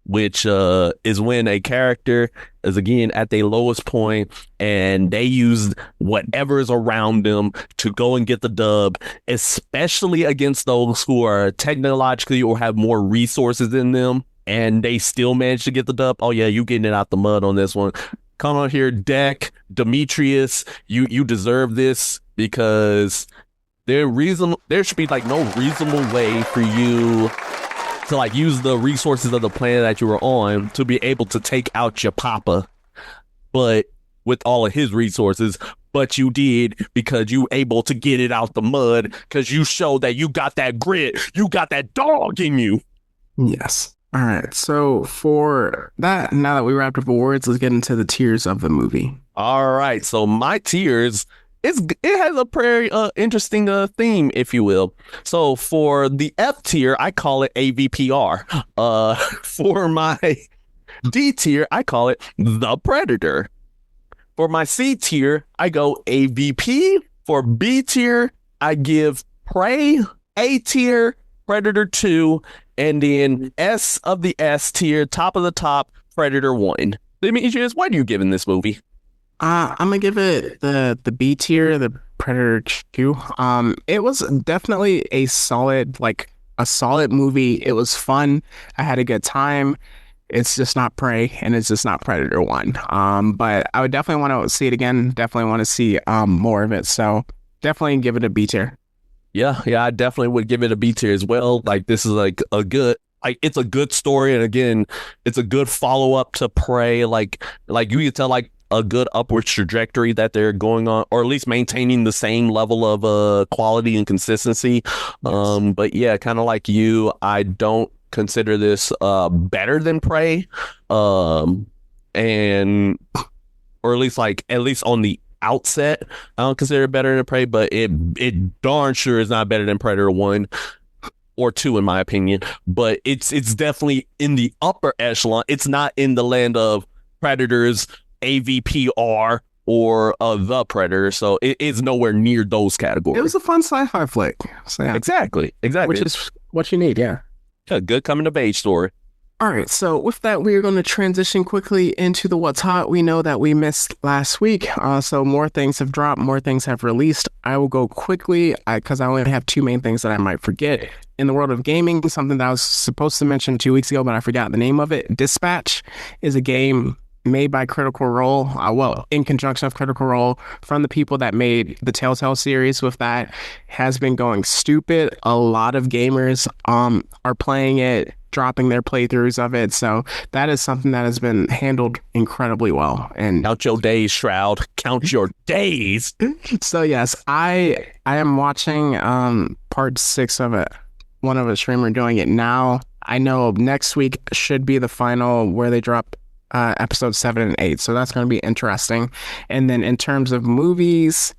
which is when a character is again at their lowest point and they use whatever is around them to go and get the dub, especially against those who are technologically or have more resources than them. And they still managed to get the dub. Oh yeah, you getting it out the mud on this one. Come on here, Deck, Demetrius. You deserve this because there should be like no reasonable way for you to like use the resources of the planet that you were on to be able to take out your papa. But with all of his resources, but you did because you able to get it out the mud because you showed that you got that grit, you got that dog in you. Yes. All right, so for that, now that we wrapped up awards, let's get into the tiers of the movie. All right, so my tiers, it has a very interesting theme, if you will. So for the F tier, I call it AVPR. For my D tier, I call it The Predator. For my C tier, I go AVP. For B tier, I give Prey. A tier, Predator 2. And then S of the S tier, top of the top, Predator 1. Demetrius, what are you giving this movie? I'm gonna give it the B tier, the Predator 2. It was definitely a solid movie. It was fun. I had a good time. It's just not Prey, and it's just not Predator 1. But I would definitely want to see it again. Definitely want to see more of it. So definitely give it a B tier. Yeah, I definitely would give it a B tier as well. Like, this is it's a good story, and again, it's a good follow up to Prey. Like you can tell like a good upward trajectory that they're going on, or at least maintaining the same level of quality and consistency. Yes. But yeah, kind of like you, I don't consider this better than Prey, and or at least on the outset, I don't consider it better than Prey, but it darn sure is not better than Predator 1 or 2 in my opinion. But it's definitely in the upper echelon. It's not in the land of Predators, AVPR, or The Predator. So it is nowhere near those categories. It was a fun sci-fi flick. So, yeah. Exactly. Which is what you need, yeah. A good coming of age story. All right, so with that, we are going to transition quickly into the What's Hot. We know that we missed last week, so more things have dropped, more things have released. I will go quickly because I only have two main things that I might forget. In the world of gaming, something that I was supposed to mention 2 weeks ago, but I forgot the name of it. Dispatch is a game made by Critical Role. Well, in conjunction of Critical Role, from the people that made the Telltale series with that, has been going stupid. A lot of gamers are playing it, dropping their playthroughs of it. So that is something that has been handled incredibly well. And Count your days, Shroud. Count your days. so yes, I am watching part 6 of it. One of a streamer doing it now. I know next week should be the final where they drop episode 7 and 8. So that's going to be interesting. And then in terms of movies,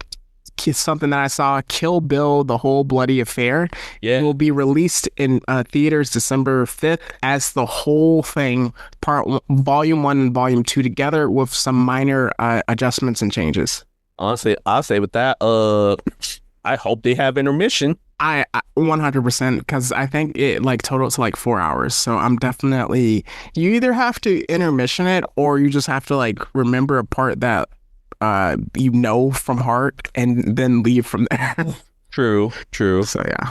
something that I saw, Kill Bill, The Whole Bloody Affair, will be released in theaters December 5th as the whole thing, volume 1 and volume 2 together with some minor adjustments and changes. Honestly, I'll say with that, I hope they have intermission. I 100%, because I think it like totals to like 4 hours. So I'm definitely, you either have to intermission it or you just have to like remember a part that you know from heart and then leave from there. True. So yeah.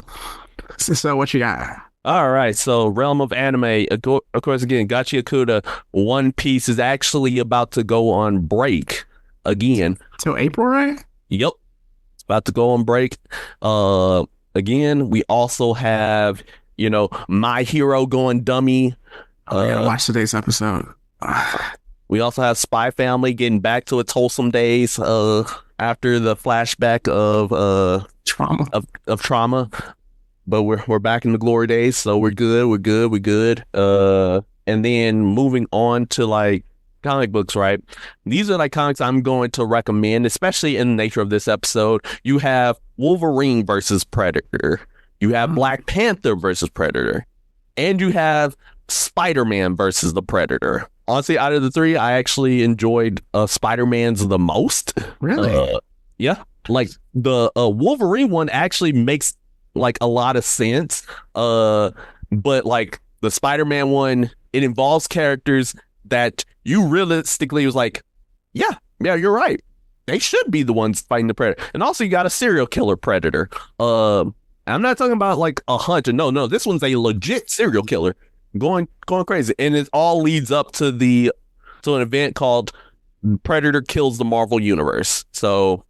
So what you got? All right, so realm of anime, of course, again, Gachi Akuda, One Piece is actually about to go on break again. Till April, right? Yep. It's about to go on break. Again, we also have, My Hero going dummy. Watch today's episode. We also have Spy Family getting back to its wholesome days after the flashback of trauma. But we're back in the glory days, so we're good. And then moving on to like comic books, right? These are like comics I'm going to recommend, especially in the nature of this episode. You have Wolverine versus Predator. You have Black Panther versus Predator. And you have Spider-Man versus the Predator. Honestly, out of the three, I actually enjoyed Spider-Man's the most. Really? Yeah. Like the Wolverine one actually makes like a lot of sense. But like the Spider-Man one, it involves characters that you realistically was like, yeah, you're right. They should be the ones fighting the Predator. And also you got a serial killer Predator. I'm not talking about like a hunter. No, this one's a legit serial killer. Going crazy, and it all leads up to an event called Predator Kills the Marvel Universe. So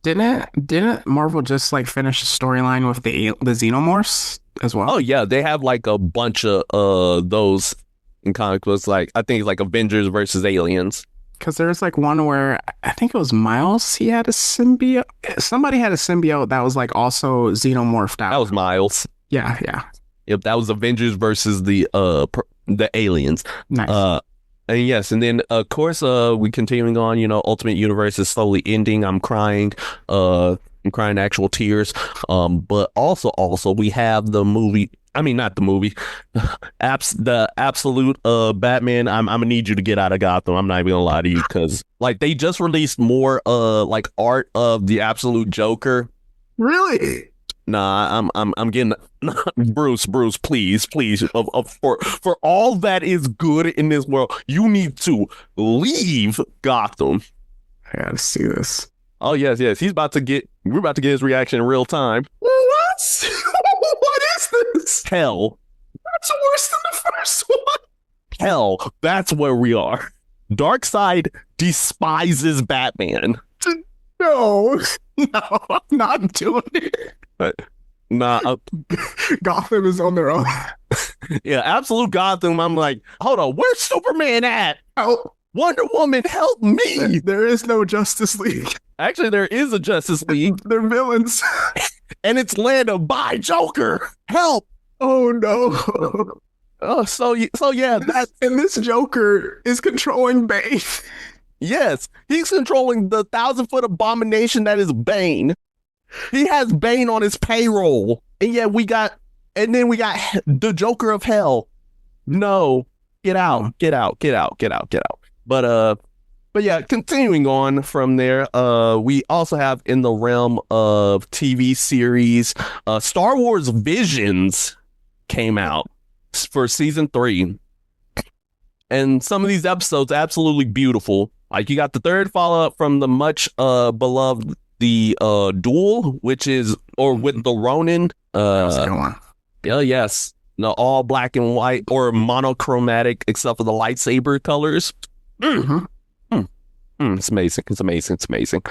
didn't Marvel just like finish the storyline with the Xenomorphs as well? Oh yeah, they have like a bunch of those in comic books. Like I think it's like Avengers versus Aliens. Because there's like one where I think it was Miles. He had a symbiote. Somebody had a symbiote that was like also xenomorphed out. That was Miles. Yeah. Yep, that was Avengers versus the aliens. Nice. And yes, and then of course we continuing on, Ultimate Universe is slowly ending. I'm crying actual tears. But also we have the movie, I mean not the movie. The absolute Batman. I'm gonna need you to get out of Gotham. I'm not even gonna lie to you, because like they just released more like art of the absolute Joker. Really? Nah, I'm getting Bruce, please, for all that is good in this world, you need to leave Gotham. I gotta see this. Oh yes, we're about to get his reaction in real time. What? What is this? Hell. That's worse than the first one. Hell, that's where we are. Darkseid despises Batman. No, I'm not doing it. Gotham is on their own. Yeah, absolute Gotham. I'm like, hold on, where's Superman at? Help. Wonder Woman, help me. There is no Justice League. Actually, there is a Justice League. They're villains. And it's led by Joker. Help. Oh no. So yeah, and this Joker is controlling Bane. Yes, he's controlling the 1,000-foot abomination that is Bane. He has Bane on his payroll. And yet we got the Joker of Hell. No, get out. But yeah, continuing on from there, we also have in the realm of TV series, Star Wars Visions came out for season 3. And some of these episodes absolutely beautiful. Like you got the third follow-up from the much beloved The Duel, which is, or with the Ronin. That's a good one. Yeah, yes. No, all black and white or monochromatic except for the lightsaber colors. Mm, Mhm. mm, it's amazing. It's amazing. It's amazing.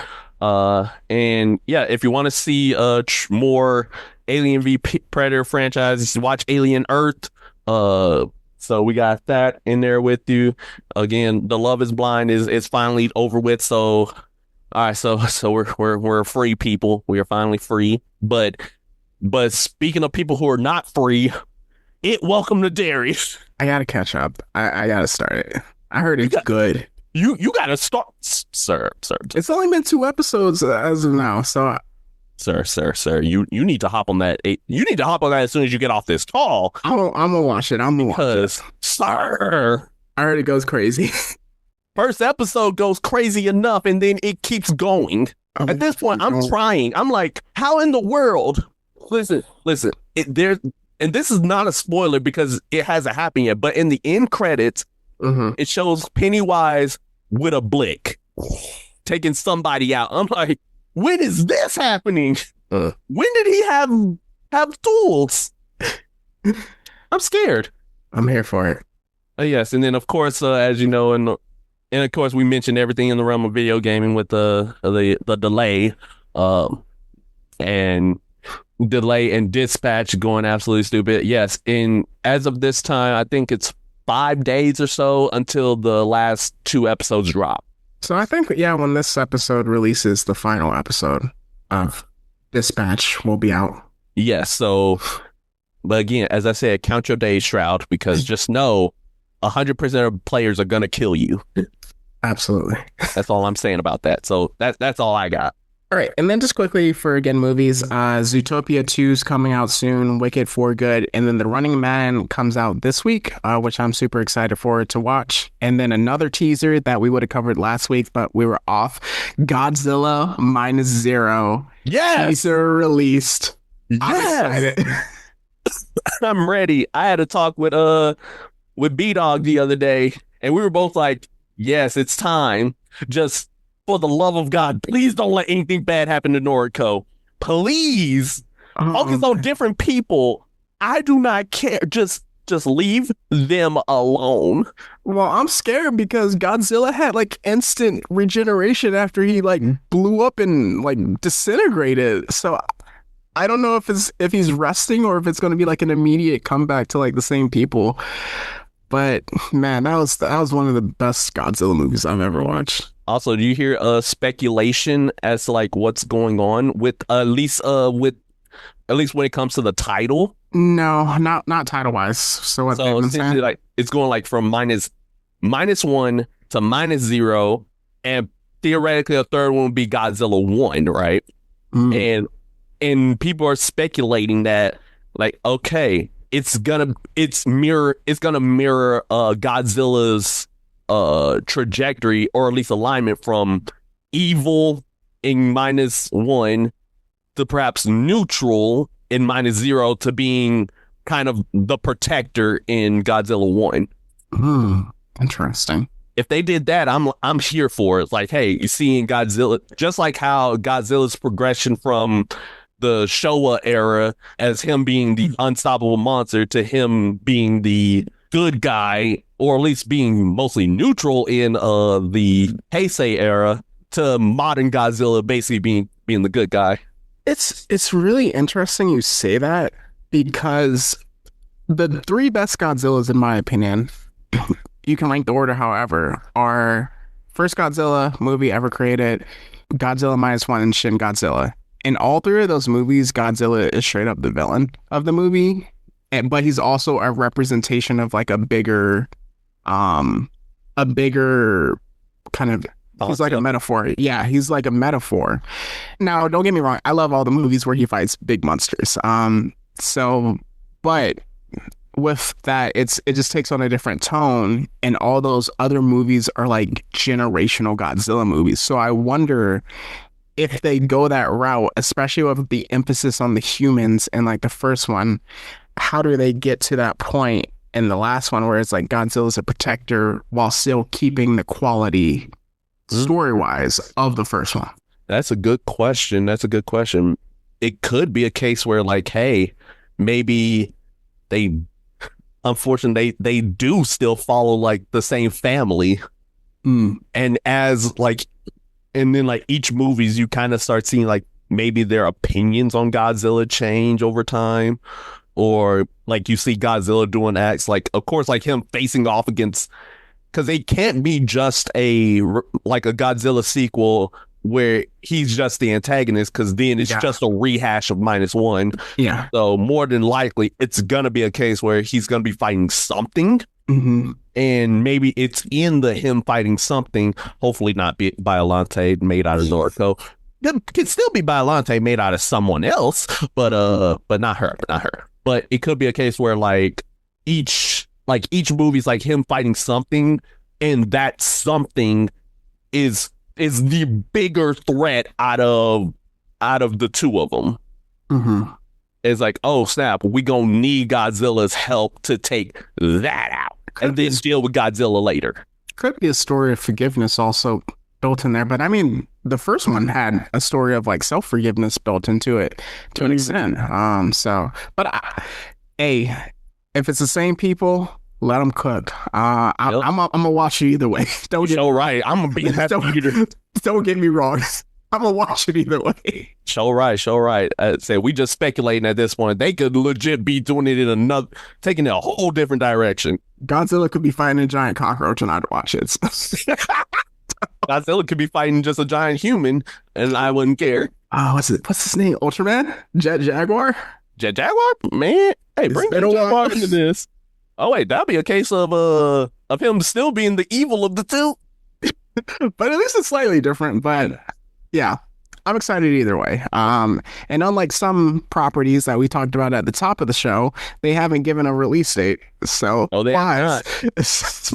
And yeah, if you want to see more Alien v Predator franchises, watch Alien Earth. So we got that in there with you. Again, The Love Is Blind is finally over with. So all right, so we're free people. We are finally free. But speaking of people who are not free, welcome to Darius. I gotta catch up. I gotta start it. I heard it's good. You gotta start, sir. It's only been 2 episodes as of now, so Sir. You need to hop on that. You need to hop on that as soon as you get off this call. I'm gonna watch it. Because, sir, I heard it goes crazy. first episode goes crazy enough, and then it keeps going. At this point, I'm trying. I'm like, how in the world? Listen. And this is not a spoiler because it hasn't happened yet. But in the end credits, it shows Pennywise with a blick taking somebody out. I'm like, when is this happening? When did he have tools? I'm scared. I'm here for it. Yes, and then of course, as you know, and of course we mentioned everything in the realm of video gaming with the delay, and delay and dispatch going absolutely stupid. Yes, as of this time, I think it's 5 days or so until the last 2 episodes drop. So I think, when this episode releases, the final episode of Dispatch will be out. Yes, so, but again, as I said, count your days, Shroud, because just know 100% of players are going to kill you. Absolutely. That's all I'm saying about that. So that's all I got. All right, and then just quickly for, again, movies, Zootopia 2's coming out soon, Wicked for Good, and then The Running Man comes out this week, which I'm super excited for to watch. And then another teaser that we would have covered last week, but we were off, Godzilla Minus Zero. Yes! Teaser released. Yes! I'm excited. I'm ready. I had a talk with B-Dog the other day, and we were both like, yes, it's time. Just for the love of God, please don't let anything bad happen to Noriko. Please focus on different people. I do not care. Just leave them alone. Well, I'm scared because Godzilla had like instant regeneration after he like blew up and like disintegrated. So I don't know if he's resting or if it's going to be like an immediate comeback to like the same people. But man, that was one of the best Godzilla movies I've ever watched. Also, do you hear speculation as to like what's going on with at least when it comes to the title? No, not title wise. So what? So essentially, like it's going like from minus 1 to -0, and theoretically a third one would be Godzilla 1, right? And people are speculating that like, okay, it's gonna mirror Godzilla's trajectory, or at least alignment, from evil in -1 to perhaps neutral in -0 to being kind of the protector in Godzilla 1. Interesting. If they did that, I'm here for it. It's like, hey, you see in Godzilla, just like how Godzilla's progression from the Showa era as him being the unstoppable monster to him being the good guy, or at least being mostly neutral in the Heisei era, to modern Godzilla basically being the good guy. It's really interesting you say that, because the 3 best Godzillas, in my opinion, you can rank the order however, are first Godzilla movie ever created, Godzilla -1, and Shin Godzilla. In all 3 of those movies, Godzilla is straight up the villain of the movie, but he's also a representation of like a bigger kind of, he's like a metaphor. Yeah, he's like a metaphor. Now, don't get me wrong, I love all the movies where he fights big monsters. But with that, it just takes on a different tone, and all those other movies are like generational Godzilla movies. So I wonder if they go that route, especially with the emphasis on the humans in like the first one, how do they get to that point in the last one where it's like Godzilla's a protector while still keeping the quality story-wise of the first one? That's a good question. It could be a case where like, hey, maybe unfortunately they do still follow like the same family, And as like, and then like each movies, you kind of start seeing like maybe their opinions on Godzilla change over time, or like you see Godzilla doing acts like, of course, like him facing off against, because they can't be just like a Godzilla sequel where he's just the antagonist, because then it's just a rehash of -1. Yeah. So more than likely, it's gonna be a case where he's gonna be fighting something. And maybe it's in the him fighting something, hopefully not be Biollante made out of Norco. It could still be Biollante made out of someone else, but not her. But it could be a case where like each movie's like him fighting something, and that something is the bigger threat out of the two of them. It's like, oh snap, we gonna need Godzilla's help to take that out, and then deal with Godzilla later. Could be a story of forgiveness also built in there, but I mean, the first one had a story of like self-forgiveness built into it to an extent. Hey, if it's the same people, let them cook. I'm gonna watch it either way. I'm gonna be in that theater. Don't get me wrong. I'm gonna watch it either way. Show right. Say we just speculating at this point. They could legit be doing it in taking it a whole different direction. Godzilla could be fighting a giant cockroach, and I'd watch it. Godzilla could be fighting just a giant human, and I wouldn't care. What's his name? Ultraman? Jet Jaguar? Jet Jaguar? Man, hey, bring Jet Jaguar into this. Oh wait, that'd be a case of him still being the evil of the two. But at least it's slightly different. But yeah, I'm excited either way. And unlike some properties that we talked about at the top of the show, they haven't given a release date. So they have not.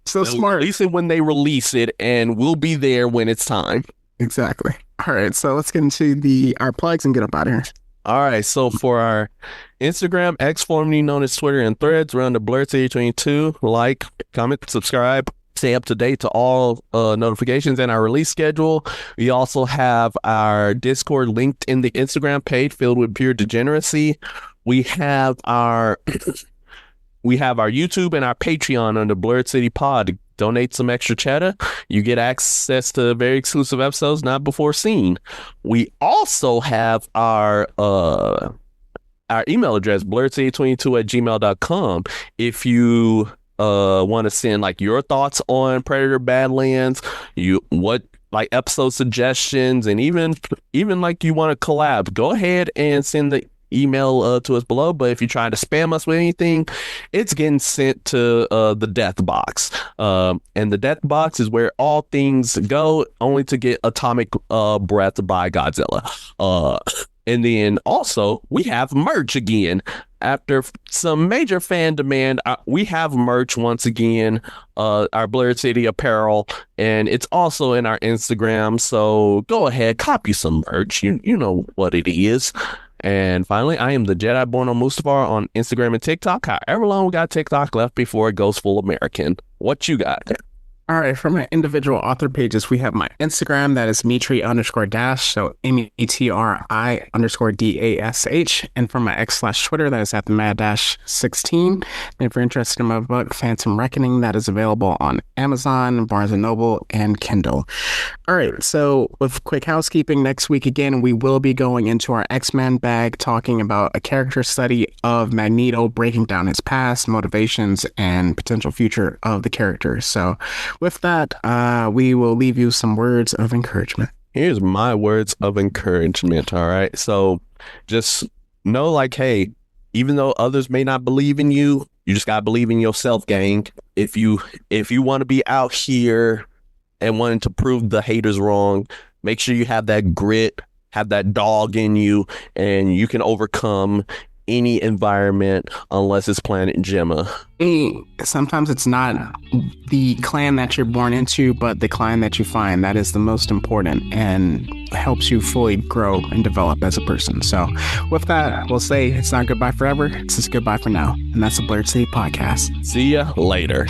So smart. Release it when they release it, and we'll be there when it's time. Exactly. All right, so let's get into our plugs and get up out of here. All right, so for our Instagram, X formerly known as Twitter, and Threads, we're under Blerdizens22. Like, comment, subscribe, stay up to date to all notifications and our release schedule. We also have our Discord linked in the Instagram page, filled with pure degeneracy. We have our YouTube and our Patreon under Blerd City Pod. Donate some extra cheddar. You get access to very exclusive episodes not before seen. We also have our email address, blerdcity22@gmail.com. If you want to send like your thoughts on Predator Badlands, like episode suggestions, and even like you want to collab, go ahead and send the email to us below. But if you're trying to spam us with anything, it's getting sent to the death box, and the death box is where all things go, only to get atomic breath by Godzilla. And then also we have merch again. After some major fan demand, we have merch once again, our Blerd City apparel, and it's also in our Instagram. So go ahead, copy some merch. You know what it is. And finally, I am the Jedi born on Mustafar on Instagram and TikTok. However long we got TikTok left before it goes full American. What you got? All right, for my individual author pages, we have my Instagram, that is Mitri_Dash, so METRI_DASH, and for my X/Twitter, that is at the Mad-16. And if you're interested in my book, Phantom Reckoning, that is available on Amazon, Barnes & Noble, and Kindle. All right, so with quick housekeeping, next week again, we will be going into our X-Men bag, talking about a character study of Magneto, breaking down his past, motivations, and potential future of the character. So with that, we will leave you some words of encouragement. Here's my words of encouragement. All right. So just know, like, hey, even though others may not believe in you, you just gotta believe in yourself, gang. If you want to be out here and wanting to prove the haters wrong, make sure you have that grit, have that dog in you, and you can overcome any environment unless it's Planet Genna. Sometimes it's not the clan that you're born into, but the clan that you find. That is the most important and helps you fully grow and develop as a person. So with that, we'll say it's not goodbye forever. It's just goodbye for now. And that's the Blerd City Podcast. See ya later.